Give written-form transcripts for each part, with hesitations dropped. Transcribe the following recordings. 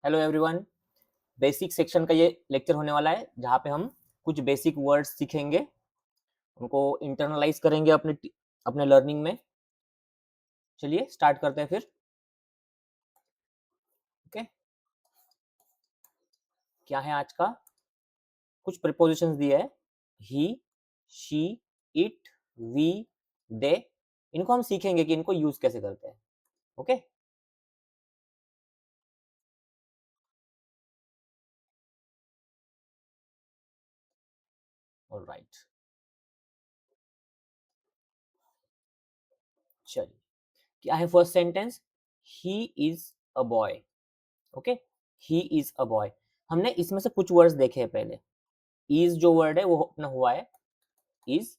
Hello everyone. Basic section का ये lecture होने वाला है जहाँ पे हम कुछ बेसिक वर्ड्स सीखेंगे, उनको इंटरनलाइज करेंगे अपने लर्निंग में। चलिए स्टार्ट करते हैं फिर। ओके, क्या है आज का? कुछ प्रीपोजिशंस दिए है, ही, शी, इट, वी, दे। इनको हम सीखेंगे कि इनको यूज कैसे करते हैं। Okay, alright. चलिए, क्या है first sentence? He is a boy. Okay, he is a boy. हमने इसमें से कुछ वर्ड्स देखे हैं पहले। इज जो वर्ड है वो अपना हुआ है इज।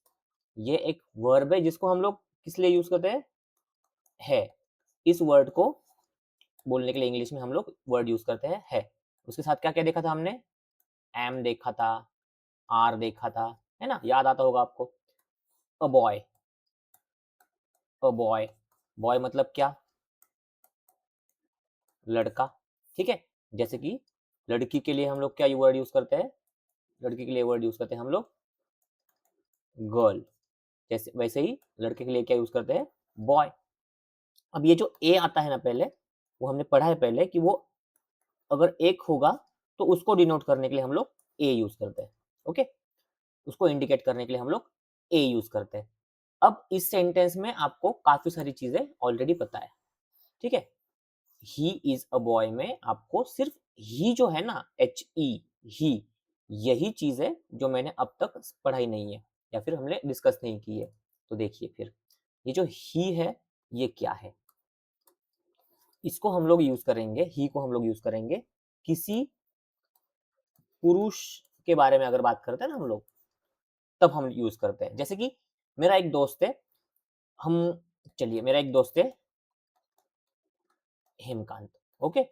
ये एक वर्ब है जिसको हम लोग किस लिए यूज करते हैं? है। इस वर्ड को बोलने के लिए इंग्लिश में हम लोग वर्ड यूज करते हैं है। उसके साथ क्या क्या देखा था हमने? एम देखा था, आर देखा था, है ना? याद आता होगा आपको। A boy, a boy. Boy मतलब क्या? लड़का। ठीक है, जैसे कि लड़की के लिए हम लोग क्या वर्ड यूज करते हैं? लड़की के लिए वर्ड यूज करते हैं हम लोग गर्ल। जैसे वैसे ही लड़के के लिए क्या यूज करते हैं? बॉय। अब ये जो ए आता है ना पहले, वो हमने पढ़ा है पहले कि वो अगर एक होगा तो उसको डिनोट करने के लिए हम लोग ए यूज करते हैं। ओके, उसको इंडिकेट करने के लिए हम लोग ए यूज करते हैं। अब इस सेंटेंस में आपको काफी सारी चीजें ऑलरेडी पता है। ठीक है, ही इज अ बॉय में आपको सिर्फ ही जो है ना, एच ई, ही, यही चीज है जो मैंने अब तक पढ़ाई नहीं है या फिर हमने डिस्कस नहीं की है। तो देखिए फिर, ये जो ही है ये क्या है? इसको हम लोग यूज करेंगे, ही को हम लोग यूज करेंगे किसी पुरुष के बारे में अगर बात करते हैं ना हम लोग, तब हम यूज करते हैं। जैसे कि मेरा एक दोस्त है, हम चलिए मेरा एक दोस्त है हेमकांत। ओके,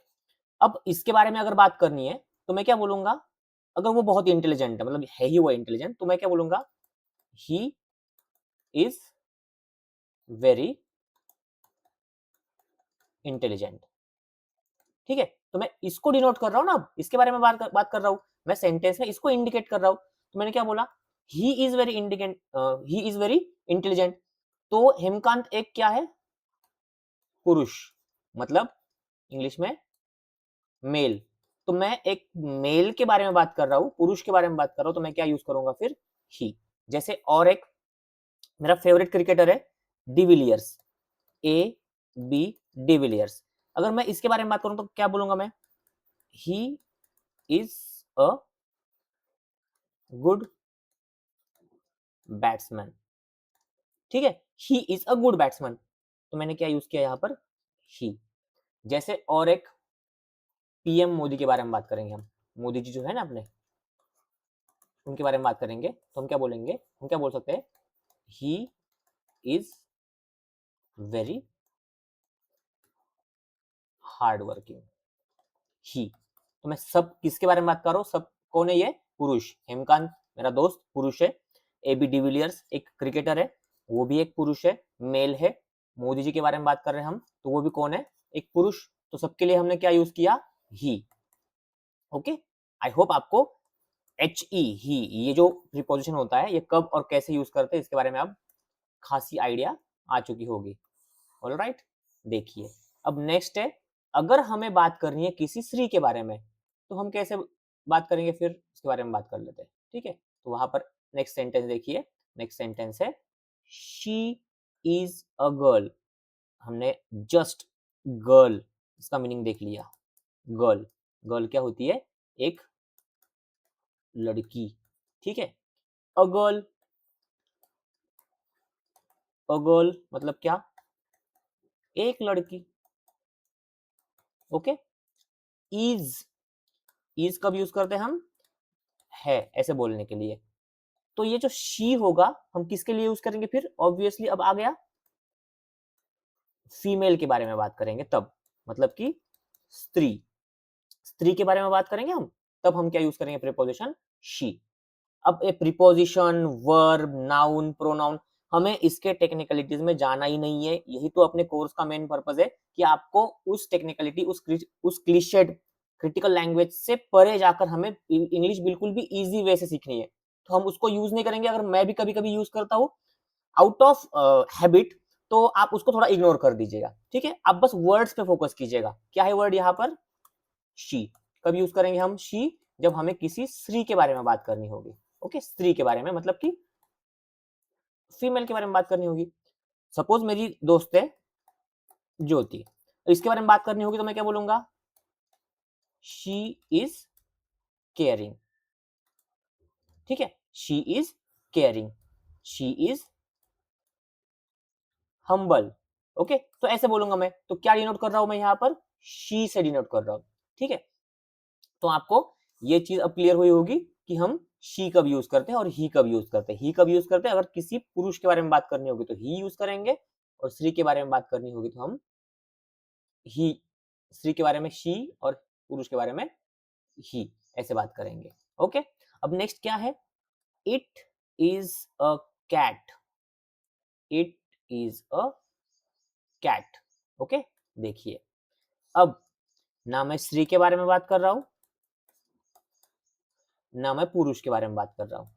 अब इसके बारे में अगर बात करनी है तो मैं क्या बोलूंगा? अगर वो बहुत ही इंटेलिजेंट है, मतलब है ही वो इंटेलिजेंट, तो मैं क्या बोलूंगा? ही इज वेरी इंटेलिजेंट। ठीक है, तो मैं इसको डिनोट कर रहा हूं ना, अब इसके बारे में बात कर रहा हूं, मैं सेंटेंस में इसको इंडिकेट कर रहा हूं। तो मैंने क्या बोला? ही is very indicate, he is very intelligent. तो हेमकांत एक क्या है? पुरुष, मतलब इंग्लिश में मेल। तो मैं एक मेल के बारे में बात कर रहा हूं, पुरुष के बारे में बात कर रहा हूं, तो मैं क्या यूज करूंगा फिर? ही। जैसे और एक मेरा फेवरेट क्रिकेटर है डिविलियर्स, ए बी डिविलियर्स। अगर मैं इसके बारे में बात करूं तो क्या बोलूंगा मैं? He is a good batsman. ठीक है, he is a good batsman. तो मैंने क्या यूज किया यहां पर? ही। जैसे और एक पीएम मोदी के बारे में बात करेंगे हम, मोदी जी जो है ना अपने, उनके बारे में बात करेंगे तो हम क्या बोलेंगे? हम क्या बोल सकते हैं? He is very hard working. ही। तो मैं सब किसके बारे में बात कर रहा हूँ? सब कौन है ये? पुरुष। हेमकांत मेरा दोस्त पुरुष है। ए बी डिविलियर्स एक क्रिकेटर है, वो भी एक पुरुष है, मेल है। मोदी जी के बारे में बात कर रहे हैं हम, तो वो भी कौन है? एक पुरुष। तो सबके लिए हमने क्या यूज किया? ही। ओके, आई होप आपको एच ई, ही, ये जो प्रीपोजिशन होता है ये कब और कैसे यूज करते हैं इसके बारे में अब खासी आइडिया आ चुकी होगी। ऑलराइट, देखिए अब नेक्स्ट है, अगर हमें बात करनी है किसी स्त्री के बारे में तो हम कैसे बात करेंगे? फिर इसके बारे में बात कर लेते हैं। ठीक है, तो वहां पर नेक्स्ट सेंटेंस देखिए। नेक्स्ट सेंटेंस है शी इज अ गर्ल। हमने जस्ट गर्ल, इसका मीनिंग देख लिया। गर्ल, गर्ल क्या होती है? एक लड़की। ठीक है, अ गर्ल, अ गर्ल मतलब क्या? एक लड़की। ओके, इज, इज कब यूज करते हैं हम? है ऐसे बोलने के लिए। तो ये जो शी होगा हम किसके लिए यूज करेंगे फिर? ऑब्वियसली अब आ गया, फीमेल के बारे में बात करेंगे तब, मतलब कि स्त्री, स्त्री के बारे में बात करेंगे हम, तब हम क्या यूज करेंगे? Preposition she. अब a preposition, verb, noun, pronoun, हमें इसके टेक्निकलिटीज में जाना ही नहीं है। यही तो अपने कोर्स का मेन पर्पस है कि आपको उस टेक्निकलिटी, उस क्लीशेड क्रिटिकल लैंग्वेज से परे जाकर हमें इंग्लिश बिल्कुल भी इजी वे से सीखनी है, तो हम उसको यूज नहीं करेंगे। अगर मैं भी कभी कभी यूज करता हूँ आउट ऑफ हैबिट, तो आप उसको थोड़ा इग्नोर कर दीजिएगा, ठीक है। आप बस वर्ड्स पे फोकस कीजिएगा। क्या है वर्ड यहाँ पर? शी। कब यूज करेंगे हम शी? जब हमें किसी स्त्री के बारे में बात करनी होगी। ओके, स्त्री के बारे में मतलब कि फीमेल के बारे में बात करनी होगी। सपोज मेरी दोस्त है ज्योति, इसके बारे में बात करनी होगी तो मैं क्या बोलूंगा? शी इज केयरिंग, ठीक है। She is caring, she is humble. Okay, तो ऐसे बोलूंगा मैं। तो क्या डिनोट कर रहा हूं मैं यहाँ पर? शी से डिनोट कर रहा हूं, ठीक है। तो आपको ये चीज अब क्लियर हुई होगी कि हम शी कब यूज करते हैं और ही कब यूज करते हैं। ही कब यूज करते हैं? अगर किसी पुरुष के बारे में बात करनी होगी तो ही यूज करेंगे, और स्त्री के बारे में बात करनी होगी तो हम ही। स्त्री के बारे में शी और पुरुष के बारे में ही, ऐसे बात करेंगे। ओके, अब नेक्स्ट क्या है? It is a cat, it is a cat. Okay, देखिए अब ना मैं स्त्री के बारे में बात कर रहा हूं, ना मैं पुरुष के बारे में बात कर रहा हूं।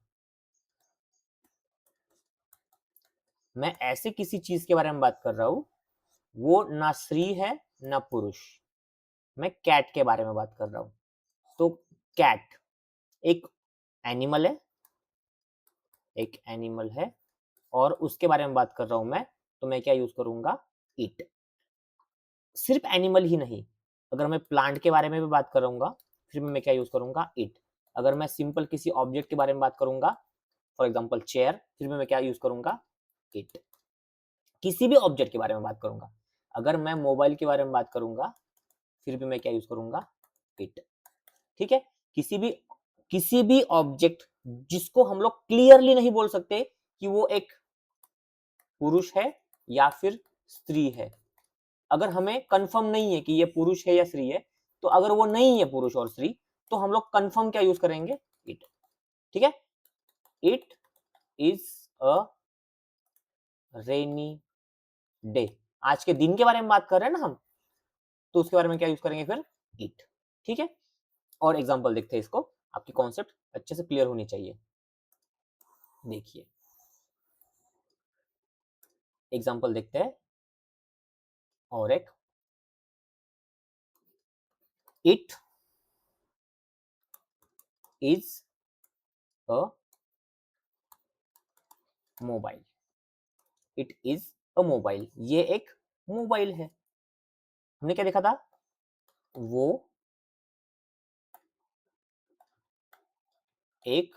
मैं ऐसे किसी चीज के बारे में बात कर रहा हूं, वो ना स्त्री है ना पुरुष। मैं कैट के बारे में बात कर रहा हूं। तो कैट एक एनिमल है, एक एनिमल है, और उसके बारे में बात कर रहा हूं मैं, तो मैं क्या यूज करूंगा? इट। सिर्फ एनिमल ही नहीं, अगर मैं प्लांट के बारे में भी बात करूंगा फिर मैं क्या यूज करूंगा? इट। अगर मैं सिंपल किसी ऑब्जेक्ट के बारे में बात करूंगा, फॉर एग्जाम्पल चेयर, फिर मैं क्या यूज करूंगा? इट। किसी भी ऑब्जेक्ट के बारे में बात करूंगा, अगर मैं मोबाइल के बारे में बात करूंगा फिर भी मैं क्या यूज करूंगा? इट, ठीक है। किसी भी ऑब्जेक्ट जिसको हम लोग क्लियरली नहीं बोल सकते कि वो एक पुरुष है या फिर स्त्री है, अगर हमें कंफर्म नहीं है कि ये पुरुष है या स्त्री है, तो अगर वो नहीं है पुरुष और स्त्री, तो हम लोग कंफर्म क्या यूज करेंगे? इट, ठीक है। It is a rainy day, आज के दिन के बारे में बात कर रहे हैं ना हम, तो उसके बारे में क्या यूज करेंगे फिर? इट, ठीक है। और एग्जांपल देखते हैं इसको, आपकी कॉन्सेप्ट अच्छे से क्लियर होनी चाहिए। देखिए एग्जांपल देखते हैं और एक, it is a mobile, it is a mobile, ये एक मोबाइल है। हमने क्या देखा था? वो एक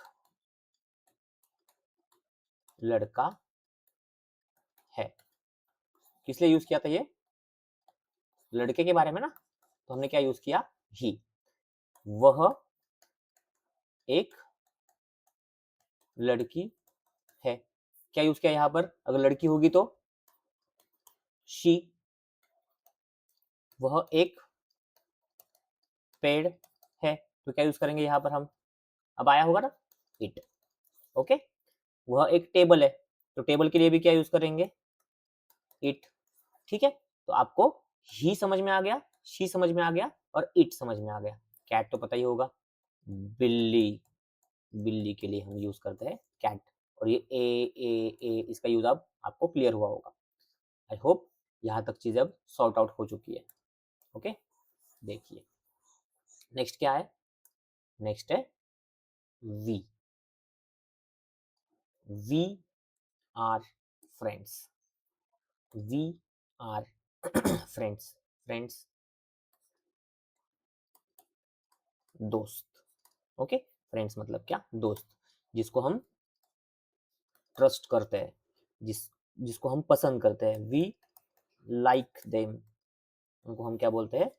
लड़का है। किस लिए यूज किया था ये? लड़के के बारे में ना, तो हमने क्या यूज किया? ही। वह एक लड़की है, क्या यूज किया यहां पर? अगर लड़की होगी तो शी। वह एक पेड़ है, तो क्या यूज करेंगे यहां पर हम? अब आया होगा ना, इट। ओके, वह एक टेबल है, तो टेबल के लिए भी क्या यूज करेंगे? इट, ठीक है। तो आपको ही समझ में आ गया, शी समझ में आ गया, और इट समझ में आ गया। कैट तो पता ही होगा, बिल्ली, बिल्ली के लिए हम यूज करते हैं कैट। और ये ए इसका यूज अब आपको क्लियर हुआ होगा। आई होप यहाँ तक चीजें अब सॉर्ट आउट हो चुकी है। ओके, देखिए नेक्स्ट क्या है? नेक्स्ट है we. We are friends, we are friends. Friends दोस्त। ओके, फ्रेंड्स मतलब क्या? दोस्त, जिसको हम ट्रस्ट करते हैं, जिसको हम पसंद करते हैं। वी लाइक देम, उनको हम क्या बोलते हैं?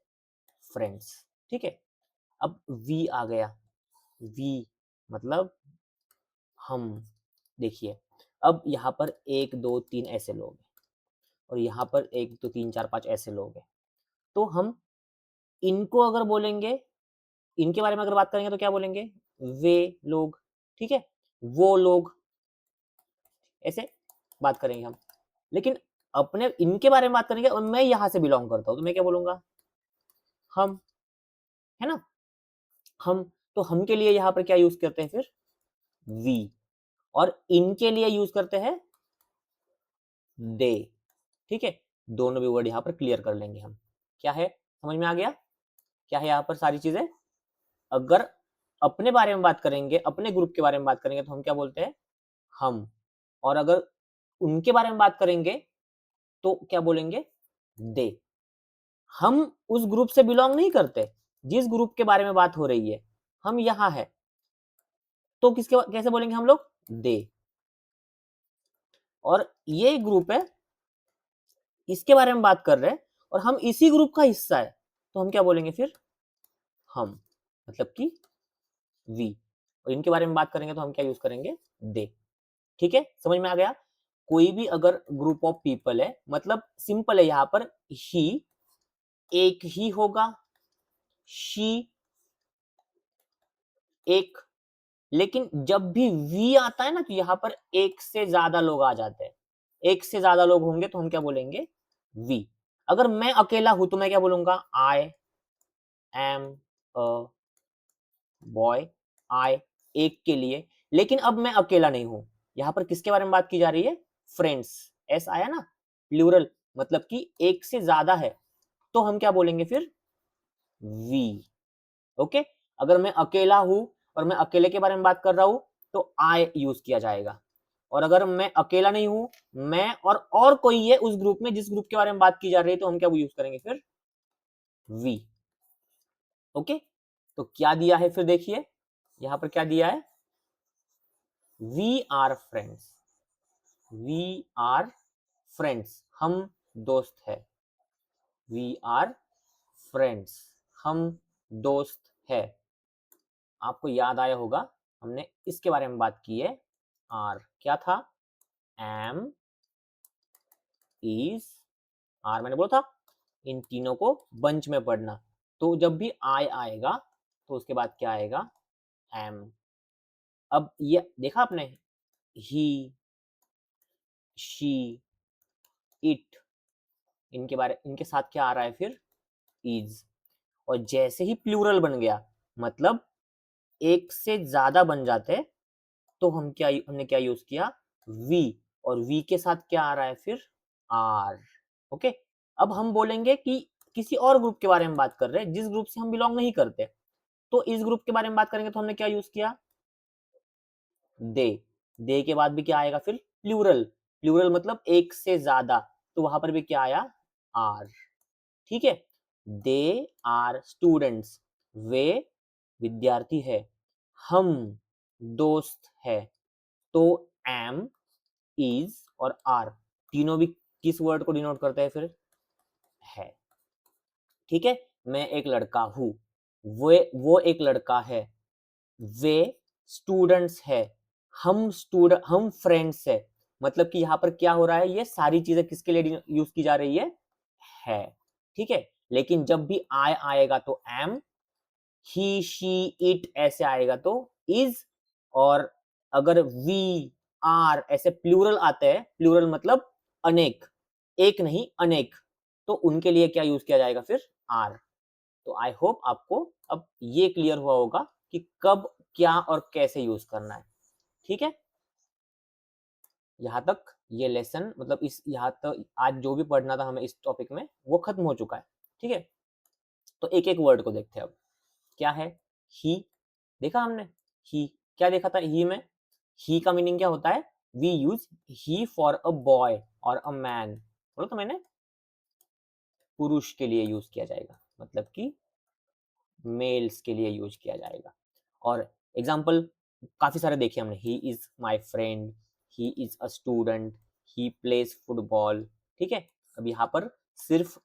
फ्रेंड्स, ठीक है। अब वी आ गया, वी मतलब हम। देखिए अब यहाँ पर 1 2 3 ऐसे लोग हैं, और यहाँ पर 1 2 3 4 5 ऐसे लोग हैं। तो हम इनको अगर बोलेंगे, इनके बारे में अगर बात करेंगे तो क्या बोलेंगे? वे लोग, ठीक है। वो लोग, ऐसे बात करेंगे हम। लेकिन अपने इनके बारे में बात करेंगे और मैं यहाँ से बिलोंग करता हूँ, तो मैं क्या बोलूंगा? हम। है ना। हम, तो हम के लिए यहाँ पर क्या यूज करते हैं फिर, वी, और इनके लिए यूज करते हैं दे। ठीक है, दोनों भी वर्ड यहाँ पर क्लियर कर लेंगे हम। क्या है, समझ में आ गया क्या है यहाँ पर सारी चीजें। अगर अपने बारे में बात करेंगे, अपने ग्रुप के बारे में बात करेंगे तो हम क्या बोलते हैं, हम, और अगर उनके बारे में बात करेंगे तो क्या बोलेंगे, दे। हम उस ग्रुप से बिलोंग नहीं करते, जिस ग्रुप के बारे में बात हो रही है, हम यहाँ है, तो किसके कैसे बोलेंगे हम लोग, दे। और ये ग्रुप है, इसके बारे में बात कर रहे हैं और हम इसी ग्रुप का हिस्सा है, तो हम क्या बोलेंगे फिर, हम, मतलब कि वी। और इनके बारे में बात करेंगे तो हम क्या यूज करेंगे, दे। ठीक है, समझ में आ गया। कोई भी अगर ग्रुप ऑफ पीपल है, मतलब सिंपल है यहाँ पर, ही एक ही होगा, शी एक, लेकिन जब भी वी आता है ना तो यहाँ पर एक से ज्यादा लोग आ जाते हैं। एक से ज्यादा लोग होंगे तो हम क्या बोलेंगे, वी। अगर मैं अकेला हूं तो मैं क्या बोलूंगा, आई एम अ बॉय, आई, एक के लिए। लेकिन अब मैं अकेला नहीं हूं, यहां पर किसके बारे में बात की जा रही है, फ्रेंड्स, एस आया ना, प्लूरल, मतलब कि एक से ज्यादा है, तो हम क्या बोलेंगे फिर, वी। ओके, अगर मैं अकेला हूं और मैं अकेले के बारे में बात कर रहा हूं तो आई यूज किया जाएगा। और अगर मैं अकेला नहीं हूं, मैं और कोई है उस ग्रुप में, जिस ग्रुप के बारे में बात की जा रही है, तो हम क्या यूज करेंगे फिर, वी। ओके, तो क्या दिया है फिर देखिए, यहां पर क्या दिया है, we are friends, we are friends, हम दोस्त है, वी आर फ्रेंड्स, हम दोस्त है। आपको याद आया होगा, हमने इसके बारे में बात की है, आर क्या था, एम, इज, आर मैंने बोला था, इन तीनों को बंच में पढ़ना। तो जब भी आई आएगा तो उसके बाद क्या आएगा, एम। अब ये देखा आपने, ही, शी, इट, इनके साथ क्या आ रहा है फिर, इज। और जैसे ही प्लूरल बन गया, मतलब एक से ज्यादा बन जाते, तो हमने क्या यूज किया, वी। और वी के साथ क्या आ रहा है फिर, आर। ओके, अब हम बोलेंगे कि किसी और ग्रुप के बारे में बात कर रहे हैं, जिस ग्रुप से हम बिलोंग नहीं करते, तो इस ग्रुप के बारे में बात करेंगे तो हमने क्या यूज किया, दे। दे के बाद भी क्या आएगा फिर, प्लूरल, प्लूरल मतलब एक से ज्यादा, तो वहां पर भी क्या आया, आर। ठीक है, दे आर स्टूडेंट्स, वे विद्यार्थी है, हम दोस्त है, तो एम, इज और आर तीनों भी किस वर्ड को डिनोट करते हैं फिर, है। ठीक है, मैं एक लड़का हूं, वो एक लड़का है, वे स्टूडेंट्स है, हम फ्रेंड्स है। मतलब कि यहाँ पर क्या हो रहा है, ये सारी चीजें किसके लिए यूज की जा रही है। ठीक है, लेकिन जब भी आई आएगा तो एम, ही, शी, इट ऐसे आएगा तो इज, और अगर वी, आर ऐसे प्लूरल आते हैं, प्लूरल मतलब अनेक, एक नहीं अनेक, तो उनके लिए क्या यूज किया जाएगा फिर, आर। तो आई होप आपको अब ये क्लियर हुआ होगा कि कब, क्या और कैसे यूज करना है। ठीक है, यहाँ तक ये लेसन, मतलब इस यहाँ तक आज जो भी पढ़ना था हमें इस टॉपिक में वो खत्म हो चुका है। ठीक है, तो एक एक वर्ड को देखते हैं अब। क्या है, ही, देखा हमने, ही क्या देखा था, ही में, ही का मीनिंग क्या होता है, we use he for a boy और अ मैन, बोलो तो मैंने, पुरुष के लिए यूज किया जाएगा, मतलब कि मेल्स के लिए यूज किया जाएगा। और एग्जाम्पल काफी सारे देखे हमने, he is my friend, he is a student, he plays football. ठीक है, अब यहाँ पर सिर्फ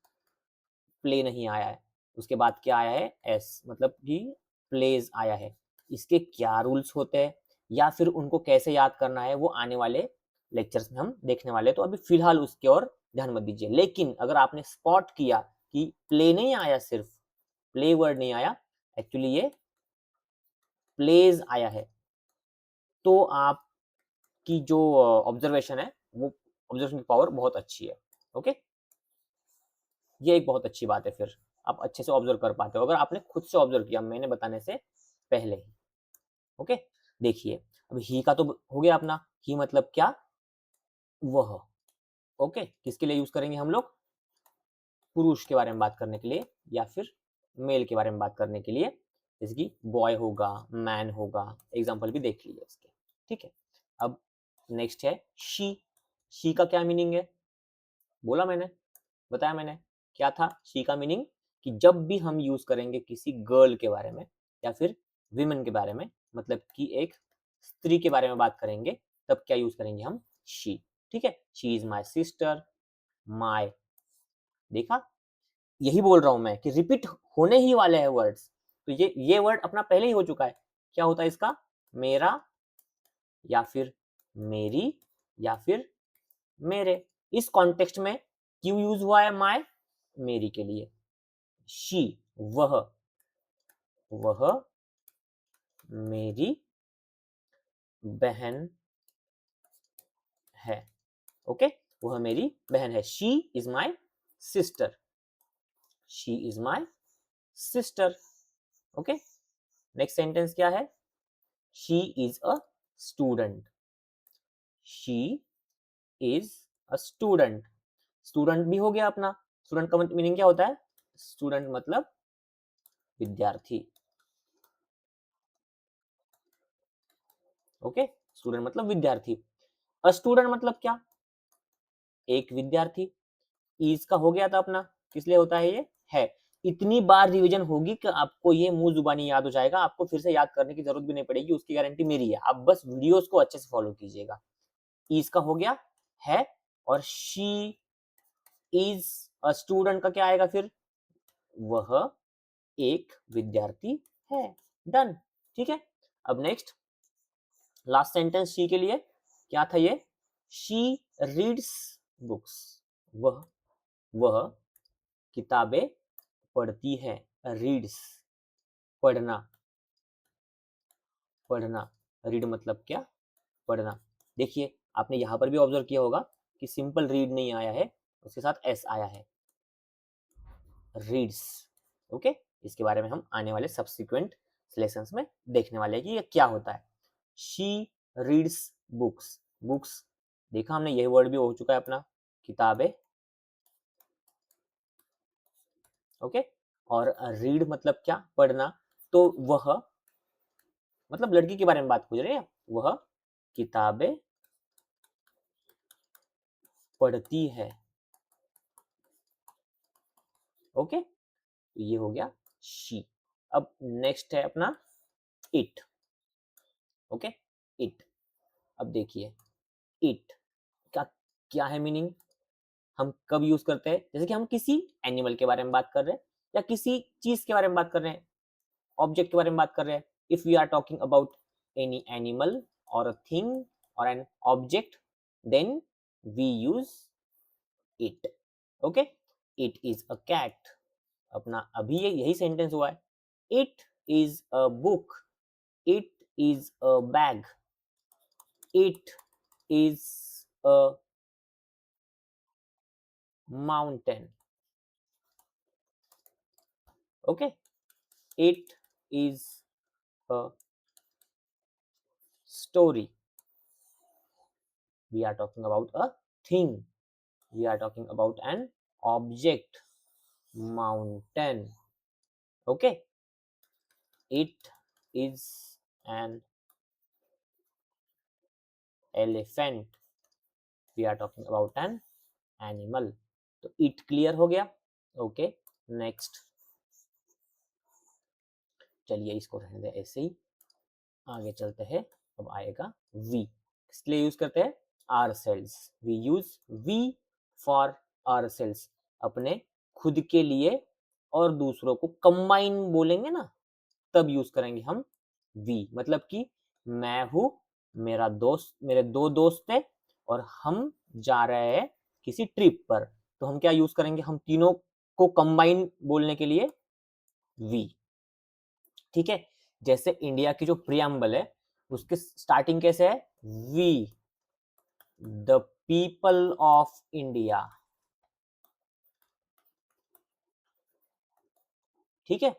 प्ले नहीं आया है, उसके बाद क्या आया है, एस, मतलब कि प्लेज आया है। इसके क्या रूल्स होते हैं या फिर उनको कैसे याद करना है, वो आने वाले लेक्चर्स में हम देखने वाले हैं, तो अभी फिलहाल उसकी ओर ध्यान मत दीजिए। लेकिन अगर आपने स्पॉट किया कि प्ले नहीं आया, सिर्फ प्ले वर्ड नहीं आया, एक्चुअली ये प्लेज आया है, तो आपकी जो ऑब्जर्वेशन है, वो ऑब्जर्वेशन की पावर बहुत अच्छी है। ओके, ये एक बहुत अच्छी बात है फिर। आप अच्छे से ऑब्जर्व कर पाते हो अगर आपने खुद से ऑब्जर्व किया मैंने बताने से पहले ही। ओके, देखिए अब ही का तो हो गया अपना, ही मतलब क्या, वह। ओके, किसके लिए यूज करेंगे हम लोग, पुरुष के बारे में बात करने के लिए या फिर मेल के बारे में बात करने के लिए, जैसे कि बॉय होगा, मैन होगा, एग्जाम्पल भी देख लीजिए इसके। ठीक है, अब नेक्स्ट है शी। शी का क्या मीनिंग है, बोला मैंने, बताया मैंने, क्या था शी का मीनिंग, कि जब भी हम यूज करेंगे किसी गर्ल के बारे में या फिर विमेन के बारे में, मतलब कि एक स्त्री के बारे में बात करेंगे, तब क्या यूज करेंगे हम, शी। ठीक है, शी इज माई सिस्टर, माई, देखा, यही बोल रहा हूं मैं कि रिपीट होने ही वाले हैं वर्ड्स। तो ये वर्ड अपना पहले ही हो चुका है, क्या होता है इसका, मेरा या फिर मेरी या फिर मेरे। इस कॉन्टेक्स्ट में क्यों यूज हुआ है माय, मेरी के लिए, शी, वह, वह मेरी बहन है। ओके, वह मेरी बहन है, she is my sister, she is my sister. Okay, next sentence क्या है, she is a student, she is a student. Student भी हो गया अपना, स्टूडेंट का मीनिंग क्या होता है, स्टूडेंट मतलब विद्यार्थी। ओके, स्टूडेंट मतलब विद्यार्थी। अ स्टूडेंट मतलब क्या, एक विद्यार्थी। इज का हो गया था अपना, किस लिए होता है ये, है। इतनी बार रिवीजन होगी कि आपको ये मुंह जुबानी याद हो जाएगा, आपको फिर से याद करने की जरूरत भी नहीं पड़ेगी, उसकी गारंटी मेरी है, आप बस वीडियोस को अच्छे से फॉलो कीजिएगा। इज का हो गया है, और शी इज अ स्टूडेंट का क्या आएगा फिर, वह एक विद्यार्थी है। डन, ठीक है। अब नेक्स्ट लास्ट सेंटेंस शी के लिए क्या था ये, शी रीड्स बुक्स, वह किताबें पढ़ती है, रीड्स पढ़ना, पढ़ना, रीड मतलब क्या, पढ़ना। देखिए आपने यहां पर भी ऑब्जर्व किया होगा कि सिंपल रीड नहीं आया है, उसके साथ एस आया है, रीड्स। ओके, इसके बारे में हम आने वाले सब्सिक्वेंट लेसन्स में देखने वाले हैं कि ये क्या होता है। शी रीड्स बुक्स, बुक्स देखा हमने, यही वर्ड भी हो चुका है अपना, किताबें। ओके, और रीड मतलब क्या, पढ़ना। तो वह मतलब लड़की के बारे में बात पूछ रहे हैं, वह किताबें पढ़ती है। ओके, तो ये हो गया शी। अब नेक्स्ट है अपना इट। ओके, इट, अब देखिए इट का क्या है मीनिंग, हम कब यूज करते हैं, जैसे कि हम किसी एनिमल के बारे में बात कर रहे हैं या किसी चीज के बारे में बात कर रहे हैं, ऑब्जेक्ट के बारे में बात कर रहे हैं। If we are talking about any animal और अ थिंग और an object, then we use it. Okay, it is a cat, अपना अभी यही सेंटेंस हुआ है, it is a book, it is a bag, it is a mountain. Okay, it is a story, we are talking about a thing, we are talking about an object, mountain. Okay, it is an elephant, we are talking about an animal. तो it clear हो गया। Okay, next, चलिए इसको रहने दे ऐसे ही, आगे चलते हैं। अब आएगा वी, किसके लिए यूज करते हैं, ourselves, we use we for ourselves, अपने खुद के लिए और दूसरों को कंबाइन बोलेंगे ना, तब यूज करेंगे हम वी। मतलब कि मैं हूं, मेरा दोस्त, मेरे दो दोस्त है और हम जा रहे हैं किसी ट्रिप पर, तो हम क्या यूज करेंगे, हम तीनों को कंबाइन बोलने के लिए वी। ठीक है, जैसे इंडिया की जो प्रियम्बल है उसके स्टार्टिंग कैसे है, we the people of India. ठीक है,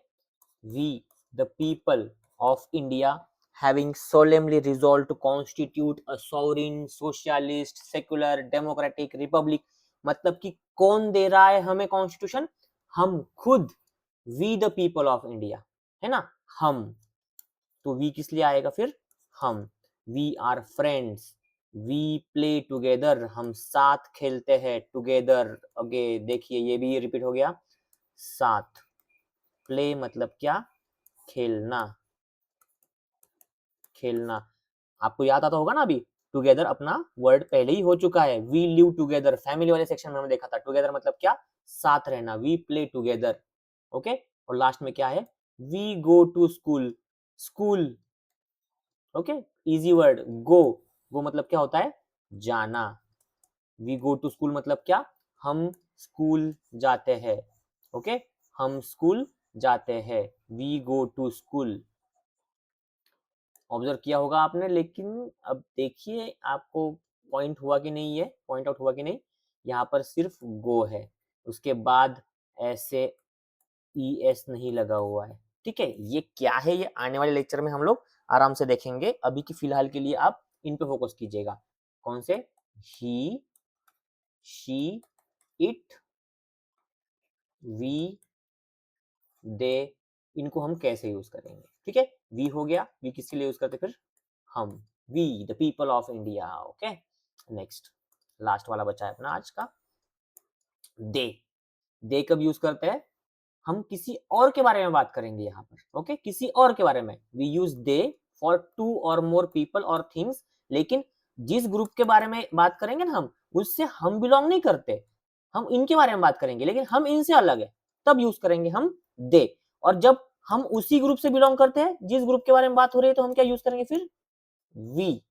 we the people of India having solemnly resolved to constitute a sovereign socialist secular democratic republic, मतलब कि कौन दे रहा है हमें कॉन्स्टिट्यूशन? हम खुद, we the people of India, है ना, हम, तो वी किस लिए आएगा फिर? हम, we are friends, we play together, हम साथ खेलते हैं, टुगेदर, ओके देखिए ये भी रिपीट हो गया, साथ, प्ले मतलब क्या? खेलना, खेलना, आपको याद आता होगा ना अभी, टुगेदर अपना वर्ड पहले ही हो चुका है, वी लिव टुगेदर, फैमिली वाले सेक्शन में हमने देखा था, टुगेदर मतलब क्या? साथ रहना, वी प्ले टुगेदर, ओके, और लास्ट में क्या है? We go to school, school, okay, easy word, go, go मतलब क्या होता है? जाना, वी गो टू स्कूल मतलब क्या? हम स्कूल जाते हैं, ओके, हम स्कूल जाते हैं, we go to school, observe किया होगा आपने, लेकिन अब देखिए आपको पॉइंट हुआ कि नहीं, ये पॉइंट आउट हुआ कि नहीं, यहाँ पर सिर्फ गो है, उसके बाद ऐसे ई एस नहीं लगा हुआ है, ठीक है, ये क्या है ये आने वाले लेक्चर में हम लोग आराम से देखेंगे, अभी की फिलहाल के लिए आप इन पे फोकस कीजिएगा, कौन से? ही, शी, इट, वी, दे, इनको हम कैसे यूज करेंगे, ठीक है, वी हो गया, वी किसके लिए यूज करते फिर? हम, we the people of India, okay, next last वाला बचा है अपना आज का, दे, दे कब यूज करते हैं? हम किसी और के बारे में बात करेंगे यहाँ पर, ओके, किसी और के बारे में, we use they for two और मोर पीपल और थिंग्स, लेकिन जिस ग्रुप के बारे में बात करेंगे ना हम, उससे हम बिलोंग नहीं करते, हम इनके बारे में बात करेंगे लेकिन हम इनसे अलग है, तब यूज करेंगे हम दे, और जब हम उसी ग्रुप से बिलोंग करते हैं जिस ग्रुप के बारे में बात हो रही है, तो हम क्या यूज करेंगे फिर? वी,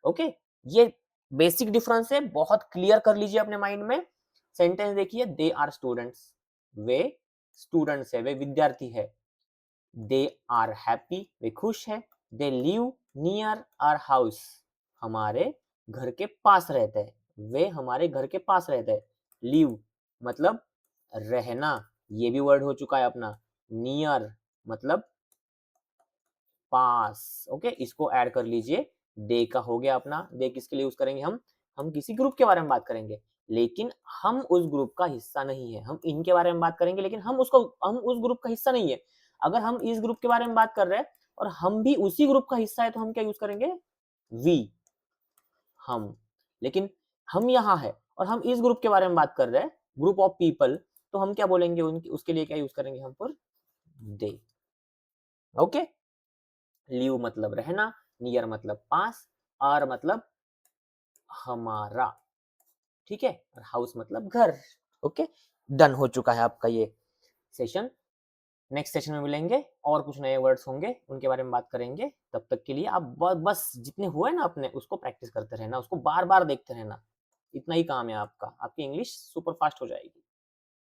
ओके, ये बेसिक डिफरेंस है, बहुत क्लियर कर लीजिए अपने माइंड में, सेंटेंस देखिए, दे आर स्टूडेंट्स, वे स्टूडेंट्स है, वे विद्यार्थी है, दे आर हैप्पी, वे खुश है, they live near our house, हमारे घर के पास रहते हैं, वे हमारे घर के पास रहते हैं, लिव मतलब रहना, ये भी वर्ड हो चुका है अपना, नियर मतलब पास, ओके, इसको ऐड कर लीजिए, दे का हो गया अपना, दे किसके लिए यूज करेंगे हम किसी ग्रुप के बारे में बात करेंगे, लेकिन हम उस ग्रुप का हिस्सा नहीं है, हम इनके बारे में बात करेंगे लेकिन हम उस ग्रुप का हिस्सा नहीं है, अगर हम इस ग्रुप के बारे में बात कर रहे हैं और हम भी उसी ग्रुप का हिस्सा है, तो हम क्या यूज करेंगे? वी, हम, लेकिन हम यहाँ है और हम इस ग्रुप के बारे में बात कर रहे हैं, ग्रुप ऑफ पीपल, तो हम क्या बोलेंगे उसके लिए क्या यूज करेंगे हम पर? दे, ओके, लिव मतलब रहना, नियर मतलब पास, आर मतलब हमारा, ठीक है, और हाउस मतलब घर, ओके, डन हो चुका है आपका ये सेशन, नेक्स्ट सेशन में मिलेंगे और कुछ नए वर्ड्स होंगे उनके बारे में बात करेंगे, तब तक के लिए आप बस जितने हुए ना अपने उसको प्रैक्टिस करते रहना, उसको बार बार देखते रहना, इतना ही काम है आपका, आपकी इंग्लिश सुपर फास्ट हो जाएगी।